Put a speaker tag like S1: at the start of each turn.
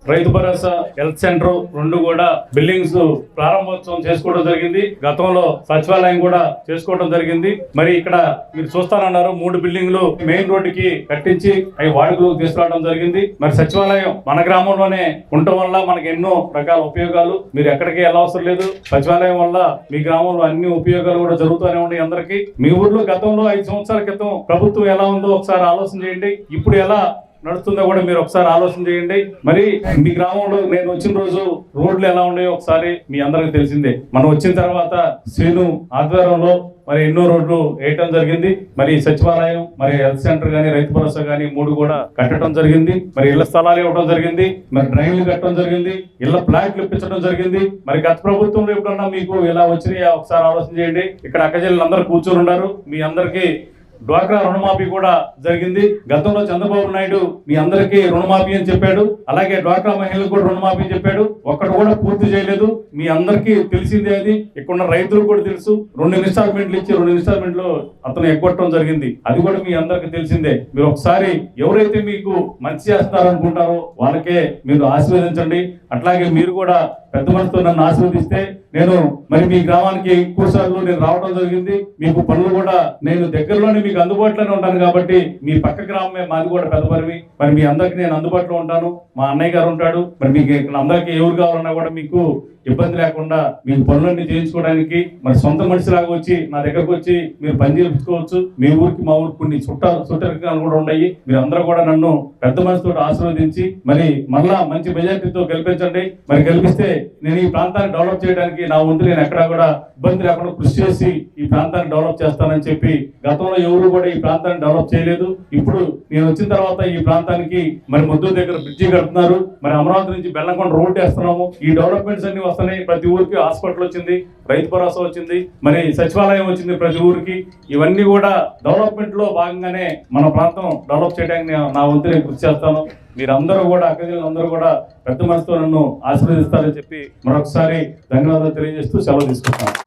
S1: Rythu Bharosa, health centre రెండు కూడా buildings ప్రారంభోత్సవం చేసుకోవడం జరిగింది. గతంలో సచివాలయం కూడా చేసుకోవడం జరిగింది. మరి ఇక్కడ మీరు చూస్తానన్నారు 3 బిల్డింగ్లు మెయిన్ రోడ్డుకి కట్టించి అవి వాడుకలోకి తీసుకురావడం జరిగింది. మరి సచివాలయం మన గ్రామంలోనే ఉండటం వల్ల మనకి ఎన్నో రకాల ఉపయోగాలు. మీరు ఎక్కడికి వెళ్ళవసరం లేదు. సచివాలయం వల్ల మీ గ్రామంలో అన్ని ఉపయోగాలు కూడా జరుగుతూనే ఉన్నాయి అందరికి. మీ ఊర్లో గతంలో 5 సంవత్సరాల క్రితం ప్రభుత్వం ఎలా ఉందో ఒకసారి ఆలోచన చేయండి. ఇప్పుడు ఎలా నడుస్తుందో కూడా మీరు ఒకసారి ఆలోచన చేయండి. మరి మీ గ్రామంలో నేను వచ్చిన రోజు రోడ్లు ఎలా ఉన్నాయో ఒకసారి మీ అందరికి తెలిసిందే. మనం వచ్చిన తర్వాత శ్రీను ఆధ్వర్యంలో మరి ఎన్నో రోడ్లు వేయటం జరిగింది. మరి సచివాలయం, మరి హెల్త్ సెంటర్ గానీ, రైతు భరోసా గానీ 3 కూడా కట్టడం జరిగింది. మరి ఇళ్ల స్థలాలు ఇవ్వడం జరిగింది. మరి డ్రైన్లు కట్టడం జరిగింది. ఇళ్ల ప్లాట్లు ఇప్పించడం జరిగింది. మరి గత ప్రభుత్వంలో ఎప్పుడన్నా మీకు ఎలా వచ్చినాయో ఒకసారి ఆలోచన చేయండి. ఇక్కడ అక్కచెల్లెలు అందరూ కూర్చొని ఉన్నారు. మీ అందరికీ డ్వాక్రా రుణమాఫీ కూడా జరిగింది. గతంలో చంద్రబాబు నాయుడు మీ అందరికీ రుణమాఫీ అని చెప్పాడు. అలాగే డ్వాక్రా మహిళలకు కూడా రుణమాఫీ చెప్పాడు. ఒక్కటి కూడా పూర్తి చేయలేదు. మీ అందరికీ తెలిసిందే. అది ఇక్కడ రైతులకు కూడా తెలుసు. 2 ఇన్స్టాల్మెంట్లు ఇచ్చి 2 ఇన్స్టాల్మెంట్లు అతను ఎగ్గొట్టడం జరిగింది. అది కూడా మీ అందరికి తెలిసిందే. మీరు ఒకసారి ఎవరైతే మీకు మంచి చేస్తారనుకుంటారో వాళ్ళకే మీరు ఆశీర్వదించండి. అట్లాగే మీరు కూడా పెద్ద మనసుతో నన్ను ఆశీర్వదిస్తే నేను మరి మీ గ్రామానికి ఎక్కువ సార్లు నేను రావడం జరిగింది. మీకు పనులు కూడా నేను దగ్గరలోనే మీకు అందుబాటులోనే ఉంటాను కాబట్టి మీ పక్క గ్రామమే మాది కూడా పెద్దపరివి. మరి మీ అందరికి నేను అందుబాటులో ఉంటాను. మా అన్నయ్య గారు ఉంటాడు. మరి మీకు అందరికి ఎవరు కావాలన్నా కూడా మీకు ఇబ్బంది లేకుండా మీకు పనులన్నీ చేయించుకోవడానికి మరి సొంత మనిషిలాగా వచ్చి నా దగ్గరకు వచ్చి మీరు పని చేయించుకోవచ్చు. మీ ఊరికి మా ఊరికి కొన్ని చుట్టాలు కూడా ఉన్నాయి. మీరు అందరూ కూడా నన్ను పెద్ద మనసుతో ఆశీర్వదించి మరి మళ్ళా మంచి మెజార్టీతో గెలిపించండి. మరి గెలిపిస్తే నేను ఈ ప్రాంతాన్ని డెవలప్ చేయడానికి నా వంతు నేను ఎక్కడా కూడా ఇబ్బంది లేకుండా కృషి చేసి ఈ ప్రాంతాన్ని డెవలప్ చేస్తానని చెప్పి గతంలో ఎవరు కూడా ఈ ప్రాంతాన్ని డెవలప్ చేయలేదు. ఇప్పుడు నేను వచ్చిన తర్వాత ఈ ప్రాంతానికి మరి ముద్దూరు దగ్గర బ్రిడ్జి కడుతున్నారు. మరి అమరావతి నుంచి బెల్లంకొండ రోడ్ వేస్తున్నాము. ఈ డెవలప్మెంట్స్ అన్ని వస్తున్నాయి. ప్రతి ఊరికి హాస్పిటల్ వచ్చింది, రైతు భరోసా వచ్చింది, మరి సచివాలయం వచ్చింది ప్రతి ఊరికి. ఇవన్నీ కూడా డెవలప్మెంట్ లో భాగంగానే మన ప్రాంతం డెవలప్ చేయడానికి నా వంతు నేను కృషి చేస్తాను. మీరందరూ కూడా అక్కజనులందరూ కూడా పెద్ద మనసుతో నన్ను ఆశీర్వదిస్తారని చెప్పి మరొకసారి ధన్యవాదాలు తెలియజేస్తూ సెలవు తీసుకుంటాను.